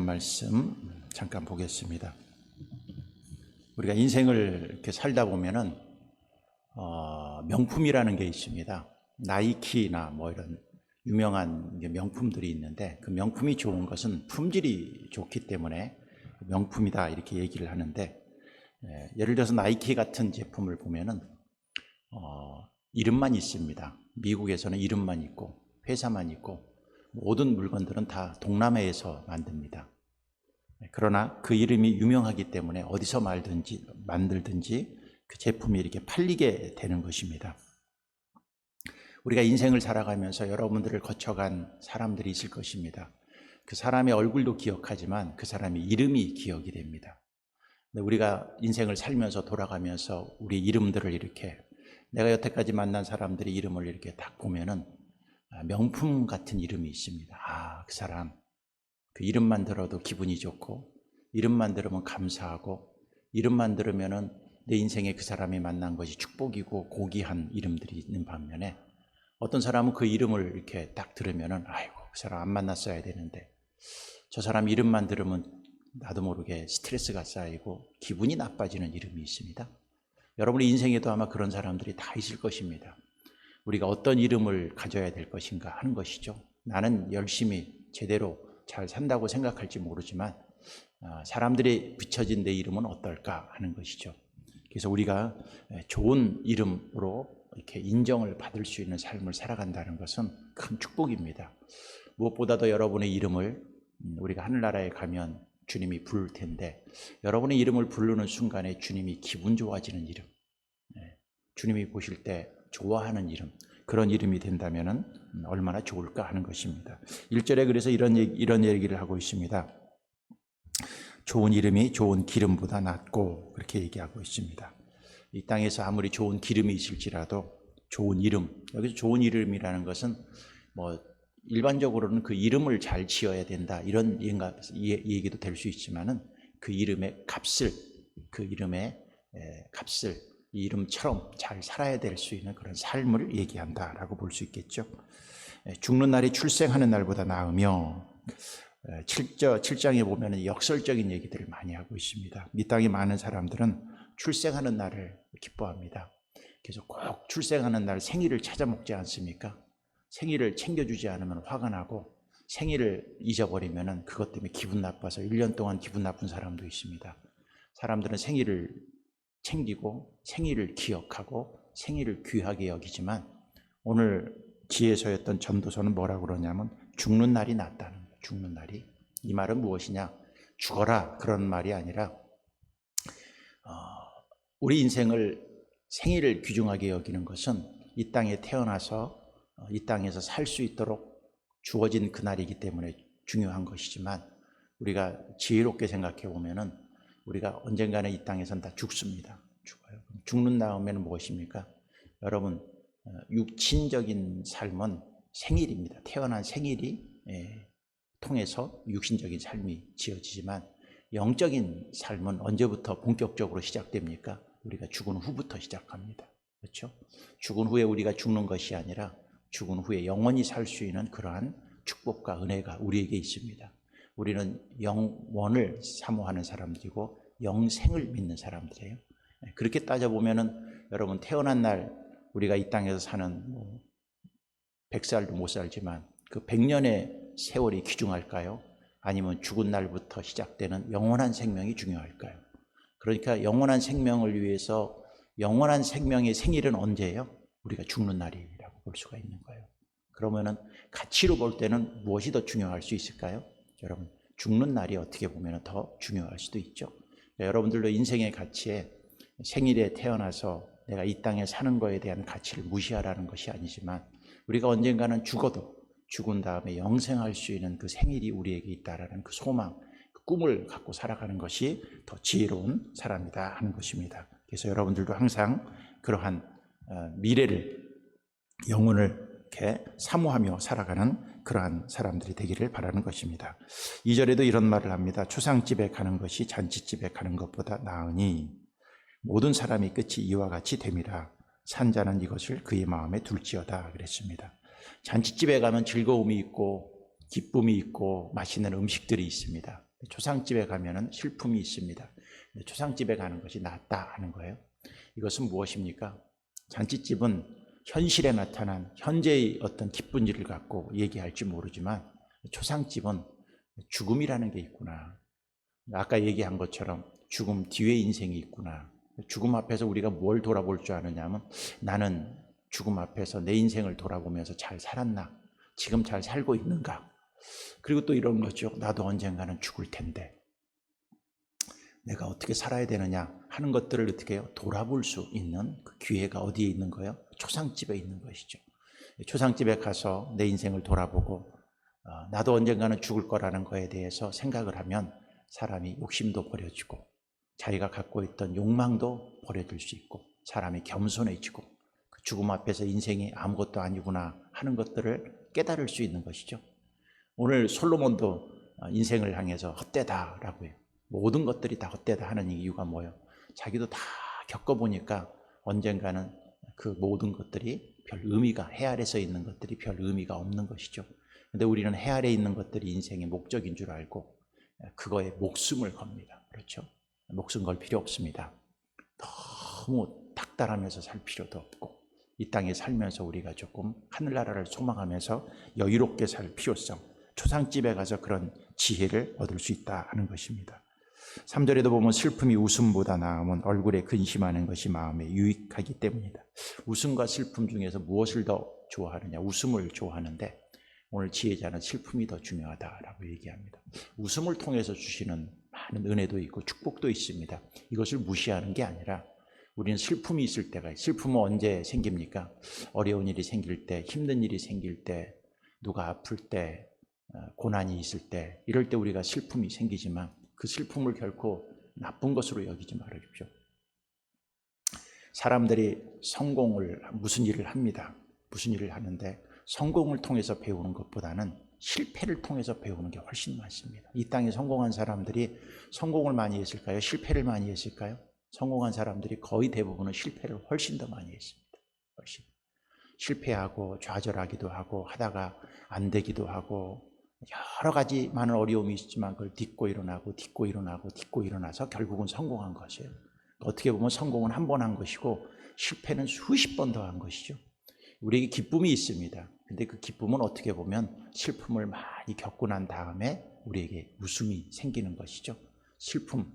말씀 잠깐 보겠습니다. 우리가 인생을 이렇게 살다 보면은 명품이라는 게 있습니다. 나이키나 뭐 이런 유명한 명품들이 있는데, 그 명품이 좋은 것은 품질이 좋기 때문에 명품이다 이렇게 얘기를 하는데, 예를 들어서 나이키 같은 제품을 보면은 이름만 있습니다. 미국에서는 이름만 있고 회사만 있고 모든 물건들은 다 동남아에서 만듭니다. 그러나 그 이름이 유명하기 때문에 어디서 만들든지 그 제품이 이렇게 팔리게 되는 것입니다. 우리가 인생을 살아가면서 여러분들을 거쳐간 사람들이 있을 것입니다. 그 사람의 얼굴도 기억하지만 그 사람의 이름이 기억이 됩니다. 우리가 인생을 살면서 돌아가면서 우리 이름들을 이렇게, 내가 여태까지 만난 사람들의 이름을 이렇게 딱 보면은 명품 같은 이름이 있습니다. 그 사람, 그 이름만 들어도 기분이 좋고, 이름만 들으면 감사하고, 이름만 들으면은 내 인생에 그 사람이 만난 것이 축복이고 고귀한 이름들이 있는 반면에, 어떤 사람은 그 이름을 이렇게 딱 들으면은 아이고, 그 사람 안 만났어야 되는데, 저 사람 이름만 들으면 나도 모르게 스트레스가 쌓이고 기분이 나빠지는 이름이 있습니다. 여러분의 인생에도 아마 그런 사람들이 다 있을 것입니다. 우리가 어떤 이름을 가져야 될 것인가 하는 것이죠. 나는 열심히 제대로 잘 산다고 생각할지 모르지만 사람들이 붙여진 내 이름은 어떨까 하는 것이죠. 그래서 우리가 좋은 이름으로 이렇게 인정을 받을 수 있는 삶을 살아간다는 것은 큰 축복입니다. 무엇보다도 여러분의 이름을 우리가 하늘나라에 가면 주님이 부를 텐데, 여러분의 이름을 부르는 순간에 주님이 기분 좋아지는 이름, 주님이 보실 때 좋아하는 이름, 그런 이름이 된다면 얼마나 좋을까 하는 것입니다. 1절에 그래서 이런 얘기를 하고 있습니다. 좋은 이름이 좋은 기름보다 낫고, 그렇게 얘기하고 있습니다. 이 땅에서 아무리 좋은 기름이 있을지라도 좋은 이름, 여기서 좋은 이름이라는 것은 뭐 일반적으로는 그 이름을 잘 지어야 된다 이런 얘기도 될 수 있지만은 그 이름의 값을, 이 이름처럼 잘 살아야 될 수 있는 그런 삶을 얘기한다라고 볼 수 있겠죠. 죽는 날이 출생하는 날보다 나으며, 7장에 보면 역설적인 얘기들을 많이 하고 있습니다. 이 땅에 많은 사람들은 출생하는 날을 기뻐합니다. 그래서 꼭 출생하는 날 생일을 찾아 먹지 않습니까? 생일을 챙겨주지 않으면 화가 나고, 생일을 잊어버리면 그것 때문에 기분 나빠서 1년 동안 기분 나쁜 사람도 있습니다. 사람들은 생일을 챙기고 생일을 기억하고 생일을 귀하게 여기지만, 오늘 지혜서였던 전도서는 뭐라고 그러냐면 죽는 날이 낫다는 거예요. 죽는 날이. 이 말은 무엇이냐? 죽어라 그런 말이 아니라 우리 인생을, 생일을 귀중하게 여기는 것은 이 땅에 태어나서 이 땅에서 살 수 있도록 주어진 그날이기 때문에 중요한 것이지만, 우리가 지혜롭게 생각해 보면은 우리가 언젠가는 이 땅에선 다 죽습니다. 죽어요. 죽는 다음에는 무엇입니까? 여러분, 육신적인 삶은 생일입니다. 태어난 생일이 통해서 육신적인 삶이 지어지지만, 영적인 삶은 언제부터 본격적으로 시작됩니까? 우리가 죽은 후부터 시작합니다. 그렇죠? 죽은 후에 우리가 죽는 것이 아니라 죽은 후에 영원히 살 수 있는 그러한 축복과 은혜가 우리에게 있습니다. 우리는 영원을 사모하는 사람들이고 영생을 믿는 사람들이에요. 그렇게 따져보면은 여러분, 태어난 날 우리가 이 땅에서 사는 100살도 못 살지만 그 100년의 세월이 귀중할까요? 아니면 죽은 날부터 시작되는 영원한 생명이 중요할까요? 그러니까 영원한 생명을 위해서, 영원한 생명의 생일은 언제예요? 우리가 죽는 날이라고 볼 수가 있는 거예요. 그러면은 가치로 볼 때는 무엇이 더 중요할 수 있을까요? 여러분, 죽는 날이 어떻게 보면 더 중요할 수도 있죠. 여러분들도 인생의 가치에, 생일에 태어나서 내가 이 땅에 사는 거에 대한 가치를 무시하라는 것이 아니지만, 우리가 언젠가는 죽어도 죽은 다음에 영생할 수 있는 그 생일이 우리에게 있다라는 그 소망, 그 꿈을 갖고 살아가는 것이 더 지혜로운 사람이다 하는 것입니다. 그래서 여러분들도 항상 그러한 미래를, 영혼을 이렇게 사모하며 살아가는 그러한 사람들이 되기를 바라는 것입니다. 2절에도 이런 말을 합니다. 초상집에 가는 것이 잔치집에 가는 것보다 나으니 모든 사람이 끝이 이와 같이 됨이라. 산자는 이것을 그의 마음에 둘지어다 그랬습니다. 잔치집에 가면 즐거움이 있고 기쁨이 있고 맛있는 음식들이 있습니다. 초상집에 가면은 슬픔이 있습니다. 초상집에 가는 것이 낫다 하는 거예요. 이것은 무엇입니까? 잔치집은 현실에 나타난 현재의 어떤 기쁜 일을 갖고 얘기할지 모르지만 초상집은 죽음이라는 게 있구나. 아까 얘기한 것처럼 죽음 뒤에 인생이 있구나. 죽음 앞에서 우리가 뭘 돌아볼 줄 아느냐면 나는 죽음 앞에서 내 인생을 돌아보면서 잘 살았나? 지금 잘 살고 있는가? 그리고 또 이런 거죠. 나도 언젠가는 죽을 텐데 내가 어떻게 살아야 되느냐 하는 것들을 어떻게 해요? 돌아볼 수 있는 그 기회가 어디에 있는 거예요? 초상집에 있는 것이죠. 초상집에 가서 내 인생을 돌아보고 나도 언젠가는 죽을 거라는 거에 대해서 생각을 하면 사람이 욕심도 버려지고 자기가 갖고 있던 욕망도 버려질 수 있고 사람이 겸손해지고 그 죽음 앞에서 인생이 아무것도 아니구나 하는 것들을 깨달을 수 있는 것이죠. 오늘 솔로몬도 인생을 향해서 헛되다라고 해요. 모든 것들이 다 헛되다 하는 이유가 뭐예요? 자기도 다 겪어보니까 언젠가는 그 모든 것들이 별 의미가, 해 아래서 있는 것들이 별 의미가 없는 것이죠. 근데 우리는 해 아래 있는 것들이 인생의 목적인 줄 알고 그거에 목숨을 겁니다. 그렇죠? 목숨 걸 필요 없습니다. 너무 닥달하면서 살 필요도 없고 이 땅에 살면서 우리가 조금 하늘나라를 소망하면서 여유롭게 살 필요성, 초상집에 가서 그런 지혜를 얻을 수 있다 하는 것입니다. 3절에도 보면 슬픔이 웃음보다 나으면 얼굴에 근심하는 것이 마음에 유익하기 때문이다. 웃음과 슬픔 중에서 무엇을 더 좋아하느냐? 웃음을 좋아하는데 오늘 지혜자는 슬픔이 더 중요하다라고 얘기합니다. 웃음을 통해서 주시는 많은 은혜도 있고 축복도 있습니다. 이것을 무시하는 게 아니라 우리는 슬픔이 있을 때가 있어요. 슬픔은 언제 생깁니까? 어려운 일이 생길 때, 힘든 일이 생길 때, 누가 아플 때, 고난이 있을 때, 이럴 때 우리가 슬픔이 생기지만 그 슬픔을 결코 나쁜 것으로 여기지 말아주십시오. 사람들이 성공을 무슨 일을 합니다. 무슨 일을 하는데 성공을 통해서 배우는 것보다는 실패를 통해서 배우는 게 훨씬 많습니다. 이 땅에 성공한 사람들이 성공을 많이 했을까요? 실패를 많이 했을까요? 성공한 사람들이 거의 대부분은 실패를 훨씬 더 많이 했습니다. 훨씬. 실패하고 좌절하기도 하고 하다가 안 되기도 하고 여러 가지 많은 어려움이 있지만 그걸 딛고 일어나서 결국은 성공한 것이에요. 어떻게 보면 성공은 한 번 한 것이고 실패는 수십 번 더 한 것이죠. 우리에게 기쁨이 있습니다. 근데 그 기쁨은 어떻게 보면 슬픔을 많이 겪고 난 다음에 우리에게 웃음이 생기는 것이죠. 슬픔,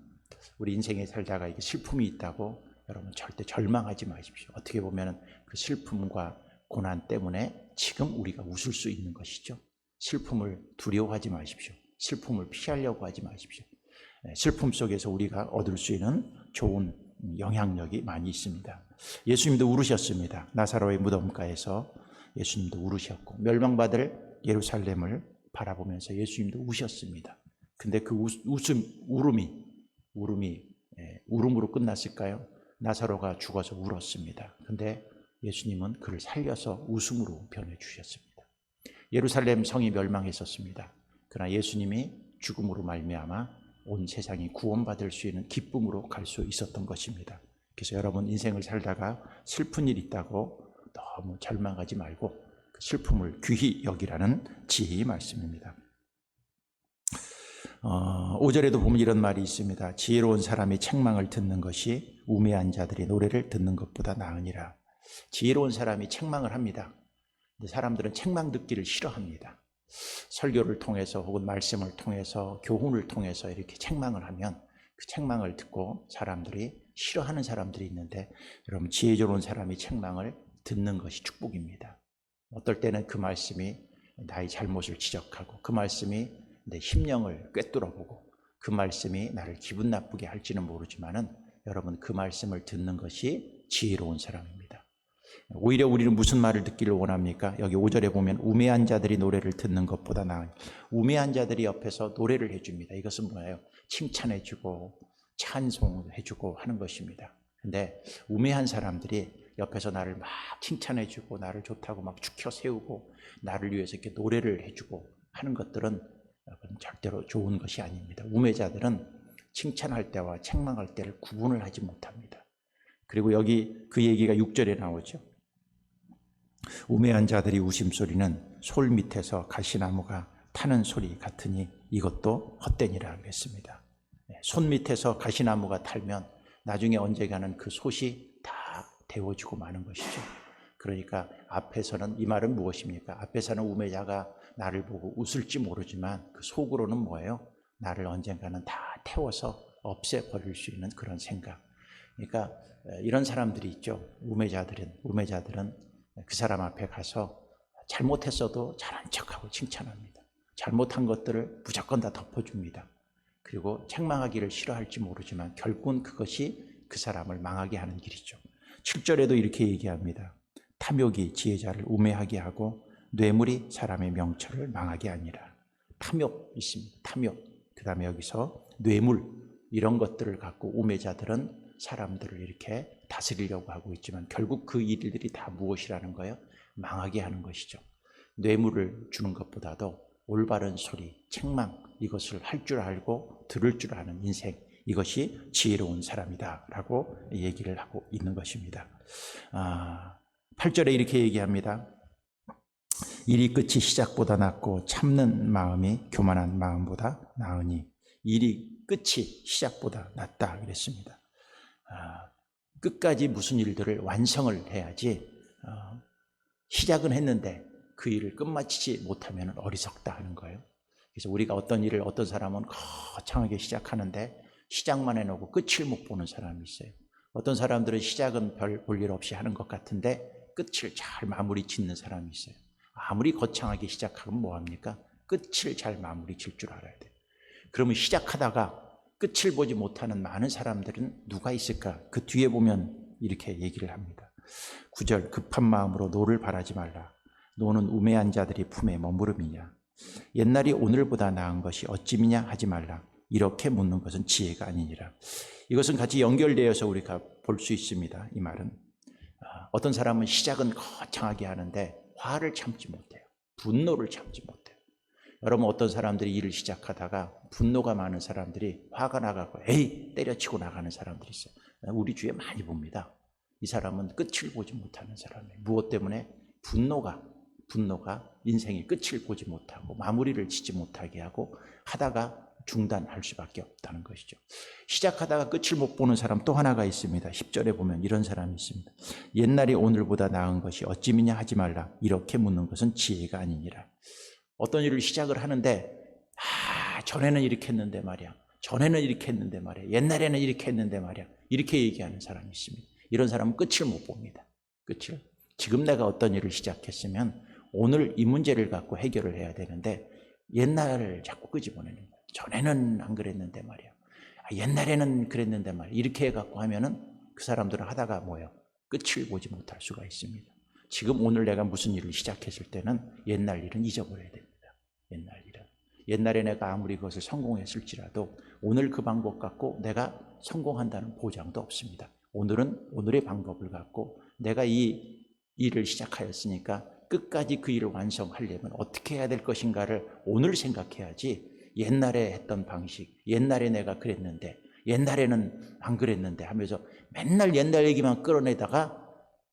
우리 인생에 살다가 이게 슬픔이 있다고 여러분 절대 절망하지 마십시오. 어떻게 보면 그 슬픔과 고난 때문에 지금 우리가 웃을 수 있는 것이죠. 슬픔을 두려워하지 마십시오. 슬픔을 피하려고 하지 마십시오. 슬픔 속에서 우리가 얻을 수 있는 좋은 영향력이 많이 있습니다. 예수님도 울으셨습니다. 나사로의 무덤가에서 예수님도 울으셨고 멸망받을 예루살렘을 바라보면서 예수님도 우셨습니다. 근데 그 울음으로 끝났을까요? 나사로가 죽어서 울었습니다. 근데 예수님은 그를 살려서 웃음으로 변해주셨습니다. 예루살렘 성이 멸망했었습니다. 그러나 예수님이 죽음으로 말미암아 온 세상이 구원받을 수 있는 기쁨으로 갈 수 있었던 것입니다. 그래서 여러분 인생을 살다가 슬픈 일이 있다고 너무 절망하지 말고 그 슬픔을 귀히 여기라는 지혜의 말씀입니다. 5절에도 보면 이런 말이 있습니다. 지혜로운 사람이 책망을 듣는 것이 우매한 자들이 노래를 듣는 것보다 나으니라. 지혜로운 사람이 책망을 합니다. 근데 사람들은 책망 듣기를 싫어합니다. 설교를 통해서 혹은 말씀을 통해서 교훈을 통해서 이렇게 책망을 하면 그 책망을 듣고 사람들이 싫어하는 사람들이 있는데 여러분 지혜로운 사람이 책망을 듣는 것이 축복입니다. 어떨 때는 그 말씀이 나의 잘못을 지적하고 그 말씀이 내 심령을 꿰뚫어보고 그 말씀이 나를 기분 나쁘게 할지는 모르지만은 여러분 그 말씀을 듣는 것이 지혜로운 사람입니다. 오히려 우리는 무슨 말을 듣기를 원합니까? 여기 5절에 보면 우매한 자들이 노래를 듣는 것보다 나아요. 우매한 자들이 옆에서 노래를 해줍니다. 이것은 뭐예요? 칭찬해주고 찬송해주고 하는 것입니다. 근데 우매한 사람들이 옆에서 나를 막 칭찬해주고 나를 좋다고 막 축혀 세우고 나를 위해서 이렇게 노래를 해주고 하는 것들은 절대로 좋은 것이 아닙니다. 우매자들은 칭찬할 때와 책망할 때를 구분을 하지 못합니다. 그리고 여기 그 얘기가 6절에 나오죠. 우매한 자들이 웃음소리는 솔 밑에서 가시나무가 타는 소리 같으니 이것도 헛되니라 그랬습니다. 손 밑에서 가시나무가 탈면 나중에 언젠가는 그 솥이 다 데워지고 마는 것이죠. 그러니까 앞에서는, 이 말은 무엇입니까? 앞에서는 우매자가 나를 보고 웃을지 모르지만 그 속으로는 뭐예요? 나를 언젠가는 다 태워서 없애버릴 수 있는 그런 생각. 그러니까 이런 사람들이 있죠. 우매자들은 그 사람 앞에 가서 잘못했어도 잘한 척하고 칭찬합니다. 잘못한 것들을 무조건 다 덮어줍니다. 그리고 책망하기를 싫어할지 모르지만 결국은 그것이 그 사람을 망하게 하는 길이죠. 7절에도 이렇게 얘기합니다. 탐욕이 지혜자를 우매하게 하고 뇌물이 사람의 명철을 망하게 하니라. 탐욕 있습니다. 탐욕. 그 다음에 여기서 뇌물, 이런 것들을 갖고 우매자들은 사람들을 이렇게 다스리려고 하고 있지만 결국 그 일들이 다 무엇이라는 거예요? 망하게 하는 것이죠. 뇌물을 주는 것보다도 올바른 소리, 책망, 이것을 할 줄 알고 들을 줄 아는 인생, 이것이 지혜로운 사람이다 라고 얘기를 하고 있는 것입니다. 8절에 이렇게 얘기합니다. 일이 끝이 시작보다 낫고 참는 마음이 교만한 마음보다 나으니, 일이 끝이 시작보다 낫다 그랬습니다. 끝까지 무슨 일들을 완성을 해야지, 시작은 했는데 그 일을 끝마치지 못하면 어리석다 하는 거예요. 그래서 우리가 어떤 일을, 어떤 사람은 거창하게 시작하는데 시작만 해놓고 끝을 못 보는 사람이 있어요. 어떤 사람들은 시작은 별 볼 일 없이 하는 것 같은데 끝을 잘 마무리 짓는 사람이 있어요. 아무리 거창하게 시작하면 뭐합니까? 끝을 잘 마무리 질 줄 알아야 돼요. 그러면 시작하다가 끝을 보지 못하는 많은 사람들은 누가 있을까? 그 뒤에 보면 이렇게 얘기를 합니다. 9절, 급한 마음으로 노를 바라지 말라. 노는 우매한 자들이 품에 머무름이냐. 옛날이 오늘보다 나은 것이 어찌미냐 하지 말라. 이렇게 묻는 것은 지혜가 아니니라. 이것은 같이 연결되어서 우리가 볼 수 있습니다. 이 말은 어떤 사람은 시작은 거창하게 하는데 화를 참지 못해요. 분노를 참지 못해요. 여러분, 어떤 사람들이 일을 시작하다가 분노가 많은 사람들이 화가 나가고 에이 때려치고 나가는 사람들이 있어요. 우리 주위에 많이 봅니다. 이 사람은 끝을 보지 못하는 사람이에요. 무엇 때문에? 분노가 인생의 끝을 보지 못하고 마무리를 짓지 못하게 하고 하다가 중단할 수밖에 없다는 것이죠. 시작하다가 끝을 못 보는 사람 또 하나가 있습니다. 10절에 보면 이런 사람이 있습니다. 옛날이 오늘보다 나은 것이 어찌미냐 하지 말라. 이렇게 묻는 것은 지혜가 아니니라. 어떤 일을 시작을 하는데 전에는 이렇게 했는데 말이야. 전에는 이렇게 했는데 말이야. 옛날에는 이렇게 했는데 말이야. 이렇게 얘기하는 사람이 있습니다. 이런 사람은 끝을 못 봅니다. 끝을. 지금 내가 어떤 일을 시작했으면 오늘 이 문제를 갖고 해결을 해야 되는데 옛날을 자꾸 끄집어내는 거예요. 전에는 안 그랬는데 말이야. 옛날에는 그랬는데 말이야. 이렇게 해갖고 하면은 그 사람들은 하다가 뭐예요? 끝을 보지 못할 수가 있습니다. 지금 오늘 내가 무슨 일을 시작했을 때는 옛날 일은 잊어버려야 됩니다. 옛날 일은. 옛날에 내가 아무리 그것을 성공했을지라도 오늘 그 방법 갖고 내가 성공한다는 보장도 없습니다. 오늘은 오늘의 방법을 갖고 내가 이 일을 시작하였으니까 끝까지 그 일을 완성하려면 어떻게 해야 될 것인가를 오늘 생각해야지 옛날에 했던 방식, 옛날에 내가 그랬는데 옛날에는 안 그랬는데 하면서 맨날 옛날 얘기만 끌어내다가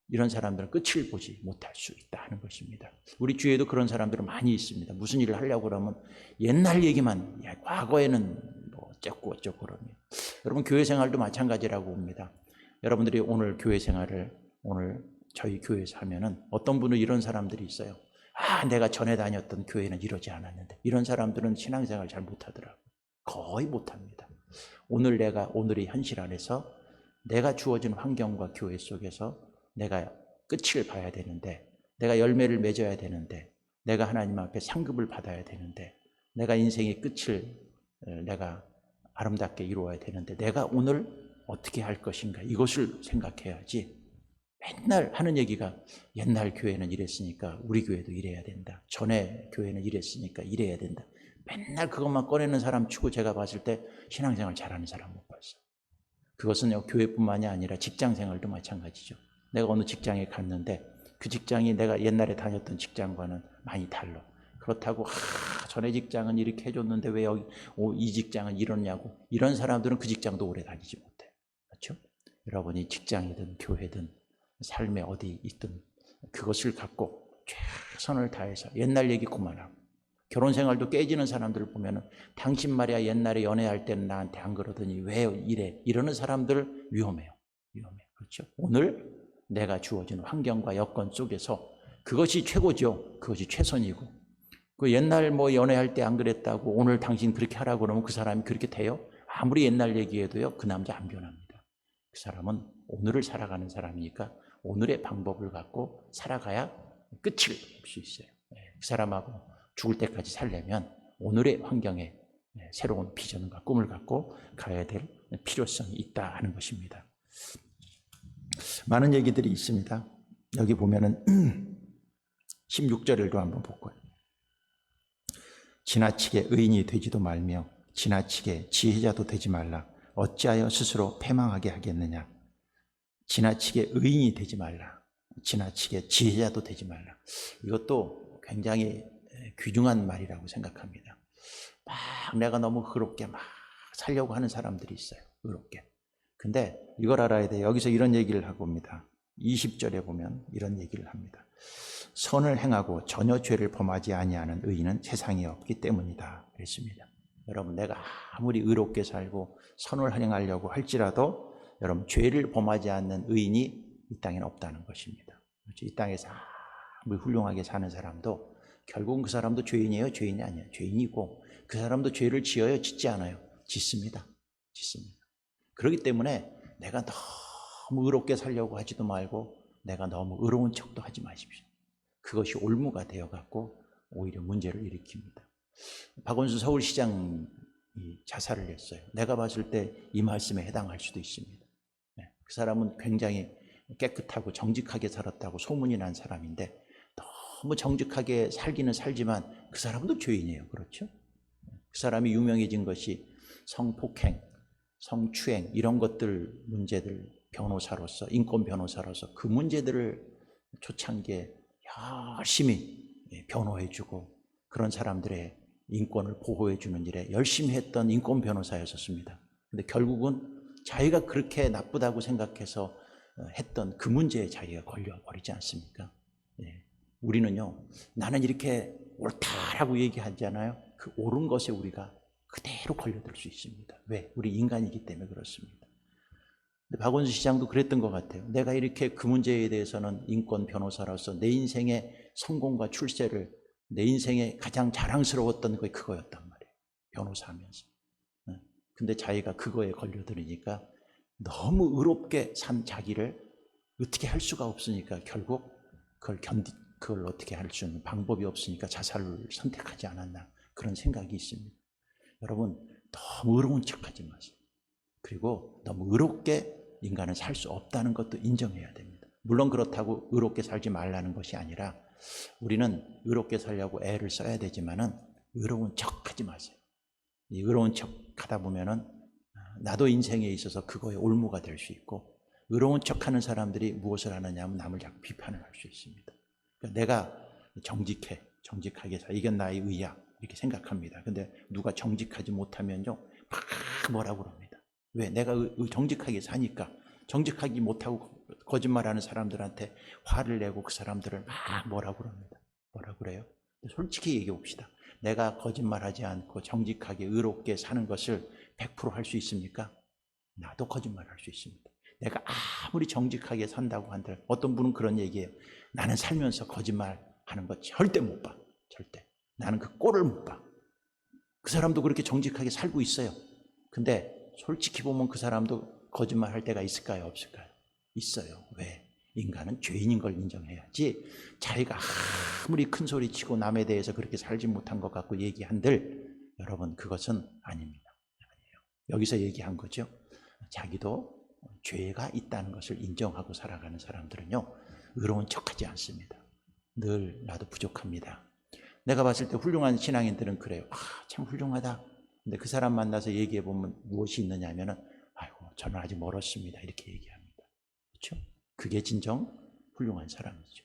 이런 사람들은 끝을 보지 못할 수 있다 하는 것입니다. 우리 주위에도 그런 사람들은 많이 있습니다. 무슨 일을 하려고 그러면 옛날 얘기만, 과거에는 뭐 어쩌고 그러면. 여러분, 교회 생활도 마찬가지라고 봅니다. 여러분들이 오늘 교회 생활을 오늘 저희 교회에서 하면은 어떤 분은 이런 사람들이 있어요. 내가 전에 다녔던 교회는 이러지 않았는데. 이런 사람들은 신앙생활 잘 못하더라고요. 거의 못합니다. 오늘의 현실 안에서 내가 주어진 환경과 교회 속에서 내가 끝을 봐야 되는데, 내가 열매를 맺어야 되는데, 내가 하나님 앞에 상급을 받아야 되는데, 내가 인생의 끝을 내가 아름답게 이루어야 되는데 내가 오늘 어떻게 할 것인가, 이것을 생각해야지. 맨날 하는 얘기가 옛날 교회는 이랬으니까 우리 교회도 이래야 된다. 전에 교회는 이랬으니까 이래야 된다. 맨날 그것만 꺼내는 사람 치고 제가 봤을 때 신앙생활 잘하는 사람 못 봤어요. 그것은 교회뿐만이 아니라 직장생활도 마찬가지죠. 내가 어느 직장에 갔는데 그 직장이 내가 옛날에 다녔던 직장과는 많이 달라. 그렇다고 전에 직장은 이렇게 해줬는데 왜 여기 이 직장은 이러냐고. 이런 사람들은 그 직장도 오래 다니지 못해요. 그렇죠? 여러분이 직장이든 교회든 삶에 어디 있든 그것을 갖고 최선을 다해서 옛날 얘기 그만하고 결혼 생활도 깨지는 사람들을 보면은 당신 말이야 옛날에 연애할 때는 나한테 안 그러더니 왜 이래? 이러는 사람들 위험해요. 위험해요. 그렇죠? 오늘 내가 주어진 환경과 여건 속에서 그것이 최고죠. 그것이 최선이고. 그 옛날 뭐 연애할 때 안 그랬다고 오늘 당신 그렇게 하라고 그러면 그 사람이 그렇게 돼요? 아무리 옛날 얘기해도요. 그 남자 안 변합니다. 그 사람은 오늘을 살아가는 사람이니까 오늘의 방법을 갖고 살아가야 끝을 볼 수 있어요. 그 사람하고 죽을 때까지 살려면 오늘의 환경에 새로운 비전과 꿈을 갖고 가야 될 필요성이 있다 하는 것입니다. 많은 얘기들이 있습니다. 여기 보면은 16절을도 한번 볼까요? 지나치게 의인이 되지도 말며 지나치게 지혜자도 되지 말라. 어찌하여 스스로 패망하게 하겠느냐. 지나치게 의인이 되지 말라. 지나치게 지혜자도 되지 말라. 이것도 굉장히 귀중한 말이라고 생각합니다. 막 내가 너무 의롭게 막 살려고 하는 사람들이 있어요. 의롭게. 근데 이걸 알아야 돼요. 여기서 이런 얘기를 하고 옵니다. 20절에 보면 이런 얘기를 합니다. 선을 행하고 전혀 죄를 범하지 아니하는 의인은 세상에 없기 때문이다. 그랬습니다. 여러분, 내가 아무리 의롭게 살고 선을 행하려고 할지라도 여러분, 죄를 범하지 않는 의인이 이 땅에는 없다는 것입니다. 그렇죠? 이 땅에서 아무리 훌륭하게 사는 사람도 결국은 그 사람도 죄인이에요? 죄인이 아니에요. 죄인이고 그 사람도 죄를 지어요? 짓지 않아요? 짓습니다. 짓습니다. 그렇기 때문에 내가 너무 의롭게 살려고 하지도 말고 내가 너무 의로운 척도 하지 마십시오. 그것이 올무가 되어갖고 오히려 문제를 일으킵니다. 박원순 서울시장이 자살을 했어요. 내가 봤을 때 이 말씀에 해당할 수도 있습니다. 그 사람은 굉장히 깨끗하고 정직하게 살았다고 소문이 난 사람인데 너무 정직하게 살기는 살지만 그 사람도 죄인이에요. 그렇죠? 그 사람이 유명해진 것이 성폭행, 성추행 이런 것들 문제들 변호사로서 인권 변호사로서 그 문제들을 초창기에 열심히 변호해주고 그런 사람들의 인권을 보호해주는 일에 열심히 했던 인권 변호사였었습니다. 근데 결국은 자기가 그렇게 나쁘다고 생각해서 했던 그 문제에 자기가 걸려버리지 않습니까? 우리는요, 나는 이렇게 옳다라고 얘기하잖아요. 그 옳은 것에 우리가 그대로 걸려들 수 있습니다. 왜? 우리 인간이기 때문에 그렇습니다. 근데 박원순 시장도 그랬던 것 같아요. 내가 이렇게 그 문제에 대해서는 인권 변호사로서 내 인생의 성공과 출세를 내 인생에 가장 자랑스러웠던 게 그거였단 말이에요. 변호사하면서. 근데 자기가 그거에 걸려들으니까 너무 의롭게 산 자기를 어떻게 할 수가 없으니까 결국 그걸 어떻게 할 수 있는 방법이 없으니까 자살을 선택하지 않았나 그런 생각이 있습니다. 여러분 너무 의로운 척하지 마세요. 그리고 너무 의롭게 인간은 살 수 없다는 것도 인정해야 됩니다. 물론 그렇다고 의롭게 살지 말라는 것이 아니라 우리는 의롭게 살려고 애를 써야 되지만은 의로운 척하지 마세요. 이 의로운 척하다 보면은 나도 인생에 있어서 그거에 올무가 될 수 있고 의로운 척하는 사람들이 무엇을 하느냐 하면 남을 자꾸 비판을 할 수 있습니다. 그러니까 내가 정직하게 살 이게 나의 의야 이렇게 생각합니다. 근데 누가 정직하지 못하면요 막 뭐라고 그럽니다. 왜? 내가 정직하게 사니까 정직하지 못하고 거짓말하는 사람들한테 화를 내고 그 사람들을 막 뭐라고 그럽니다. 뭐라고 그래요? 솔직히 얘기해 봅시다. 내가 거짓말하지 않고 정직하게 의롭게 사는 것을 100% 할 수 있습니까? 나도 거짓말할 수 있습니다. 내가 아무리 정직하게 산다고 한들 어떤 분은 그런 얘기해요. 나는 살면서 거짓말하는 거 절대 못 봐. 절대. 나는 그 꼴을 못 봐. 그 사람도 그렇게 정직하게 살고 있어요. 근데 솔직히 보면 그 사람도 거짓말할 때가 있을까요? 없을까요? 있어요. 왜? 인간은 죄인인 걸 인정해야지 자기가 아무리 큰 소리 치고 남에 대해서 그렇게 살지 못한 것 같고 얘기한들 여러분 그것은 아닙니다. 아니에요. 여기서 얘기한 거죠. 자기도 죄가 있다는 것을 인정하고 살아가는 사람들은요 의로운 척하지 않습니다. 늘 나도 부족합니다. 내가 봤을 때 훌륭한 신앙인들은 그래요. 참 훌륭하다. 근데 그 사람 만나서 얘기해 보면 무엇이 있느냐 하면은 아이고 저는 아직 멀었습니다. 이렇게 얘기합니다. 그렇죠? 그게 진정 훌륭한 사람이죠.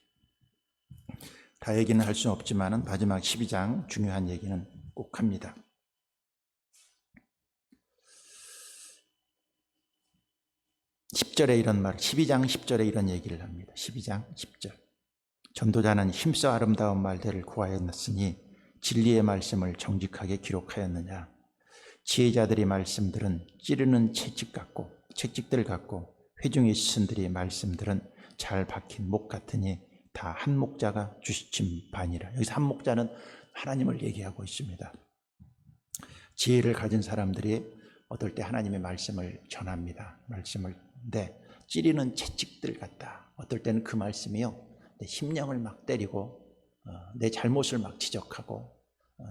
다 얘기는 할 수 없지만은 마지막 12장 중요한 얘기는 꼭 합니다. 10절에 이런 말, 12장 10절에 이런 얘기를 합니다. 12장 10절. 전도자는 힘써 아름다운 말들을 구하였으니 진리의 말씀을 정직하게 기록하였느냐? 지혜자들의 말씀들은 찌르는 채찍들 같고 회중의 스승들의 말씀들은 잘 박힌 목 같으니 다 한 목자가 주신 바니라. 여기서 한 목자는 하나님을 얘기하고 있습니다. 지혜를 가진 사람들이 어떨 때 하나님의 말씀을 전합니다. 근데 찌르는 채찍들 같다. 어떨 때는 그 말씀이요, 내 심령을 막 때리고 내 잘못을 막 지적하고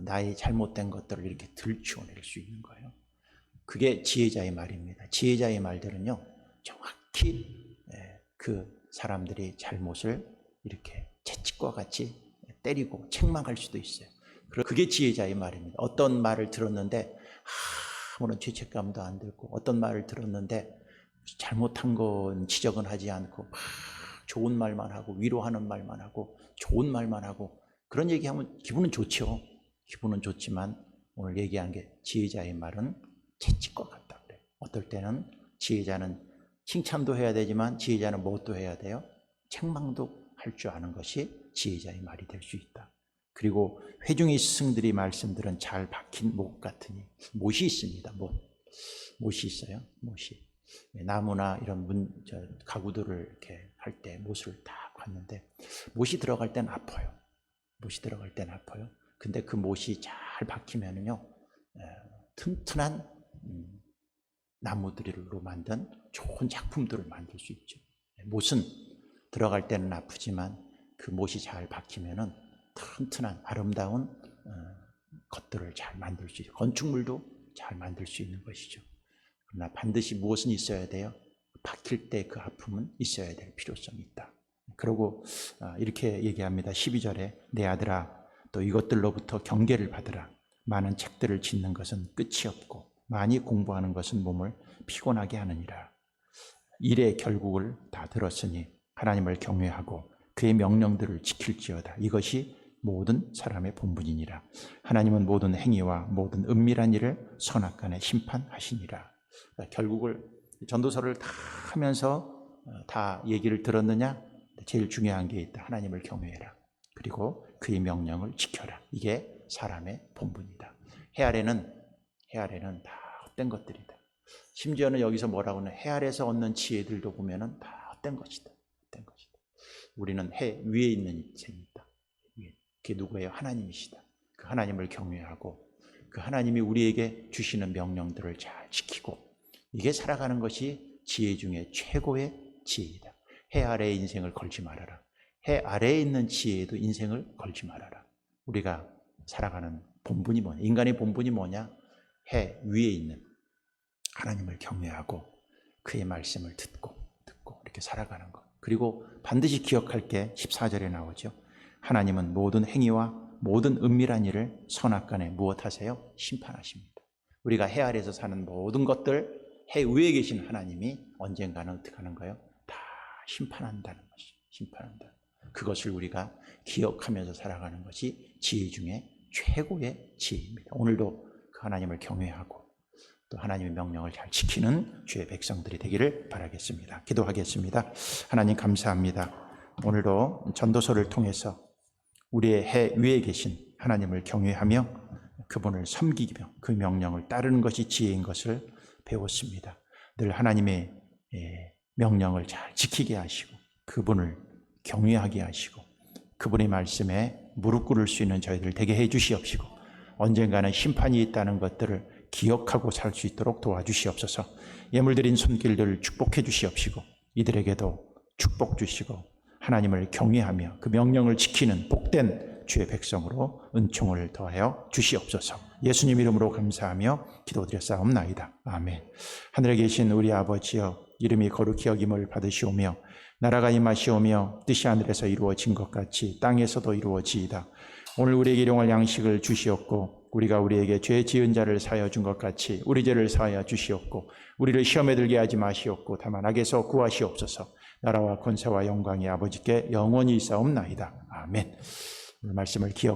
나의 잘못된 것들을 이렇게 들추어낼 수 있는 거예요. 그게 지혜자의 말입니다. 지혜자의 말들은요, 정확히 그 사람들이 잘못을 이렇게 채찍과 같이 때리고 책망할 수도 있어요. 그게 지혜자의 말입니다. 어떤 말을 들었는데 아무런 죄책감도 안 들고, 어떤 말을 들었는데 잘못한 건 지적은 하지 않고 막 좋은 말만 하고 위로하는 말만 하고 좋은 말만 하고, 그런 얘기하면 기분은 좋죠. 기분은 좋지만 오늘 얘기한 게 지혜자의 말은 채찍과 같다 그래요. 어떨 때는 지혜자는 칭찬도 해야 되지만 지혜자는 무엇도 해야 돼요? 책망도 할 줄 아는 것이 지혜자의 말이 될 수 있다. 그리고 회중의 스승들이 말씀들은 잘 박힌 못 같으니, 못이 있습니다. 못이 있어요. 못이. 나무나 이런 가구들을 이렇게 할 때 못을 딱 봤는데 못이 들어갈 땐 아파요. 못이 들어갈 땐 아파요. 근데 그 못이 잘 박히면은요, 튼튼한 나무들로 만든 좋은 작품들을 만들 수 있죠. 못은 들어갈 때는 아프지만 그 못이 잘 박히면은 튼튼한 아름다운 것들을 잘 만들 수 있어요. 건축물도 잘 만들 수 있는 것이죠. 그러나 반드시 무엇은 있어야 돼요? 박힐 때 그 아픔은 있어야 될 필요성이 있다. 그리고 이렇게 얘기합니다. 12절에 내 아들아, 또 이것들로부터 경계를 받으라. 많은 책들을 짓는 것은 끝이 없고 많이 공부하는 것은 몸을 피곤하게 하느니라. 일의 결국을 다 들었으니 하나님을 경외하고 그의 명령들을 지킬지어다. 이것이 모든 사람의 본분이니라. 하나님은 모든 행위와 모든 은밀한 일을 선악간에 심판하시니라. 결국을 전도서를 다 하면서 다 얘기를 들었느냐? 제일 중요한 게 있다. 하나님을 경외해라. 그리고 그의 명령을 지켜라. 이게 사람의 본분이다. 해 아래는 다 헛된 것들이다. 심지어는 여기서 뭐라고 하냐? 해 아래에서 얻는 지혜들도 보면은 다 헛된 것이다. 헛된 것이다. 우리는 해 위에 있는 인생이다. 그게 누구예요? 하나님이시다. 그 하나님을 경외하고 그 하나님이 우리에게 주시는 명령들을 잘 지키고, 이게 살아가는 것이 지혜 중에 최고의 지혜이다. 해 아래의 인생을 걸지 말아라. 해 아래에 있는 지혜에도 인생을 걸지 말아라. 우리가 살아가는 본분이 뭐냐? 인간의 본분이 뭐냐? 해 위에 있는 하나님을 경외하고 그의 말씀을 듣고 이렇게 살아가는 것. 그리고 반드시 기억할 게 14절에 나오죠. 하나님은 모든 행위와 모든 은밀한 일을 선악간에 무엇하세요? 심판하십니다. 우리가 해 아래에서 사는 모든 것들, 해 위에 계신 하나님이 언젠가는 어떻게 하는 거예요? 다 심판한다는 것이. 심판한다. 그것을 우리가 기억하면서 살아가는 것이 지혜 중에 최고의 지혜입니다. 오늘도 그 하나님을 경외하고 또 하나님의 명령을 잘 지키는 주의 백성들이 되기를 바라겠습니다. 기도하겠습니다. 하나님 감사합니다. 오늘도 전도서를 통해서 우리의 해 위에 계신 하나님을 경외하며 그분을 섬기며 그 명령을 따르는 것이 지혜인 것을 배웠습니다. 늘 하나님의 명령을 잘 지키게 하시고 그분을 경외하게 하시고 그분의 말씀에 무릎 꿇을 수 있는 저희들 되게 해 주시옵시고, 언젠가는 심판이 있다는 것들을 기억하고 살 수 있도록 도와주시옵소서. 예물드린 손길들을 축복해 주시옵시고 이들에게도 축복 주시고 하나님을 경외하며 그 명령을 지키는 복된 주의 백성으로 은총을 더하여 주시옵소서. 예수님 이름으로 감사하며 기도드렸사옵나이다. 아멘. 하늘에 계신 우리 아버지여, 이름이 거룩히 여김을 받으시오며 나라가 임하시오며 뜻이 하늘에서 이루어진 것 같이 땅에서도 이루어지이다. 오늘 우리에게 일용할 양식을 주시옵고 우리가 우리에게 죄 지은 자를 사하여 준 것 같이 우리 죄를 사하여 주시옵고 우리를 시험에 들게 하지 마시옵고 다만 악에서 구하시옵소서. 나라와 권세와 영광이 아버지께 영원히 있사옵나이다. 아멘. 오늘 말씀을 기억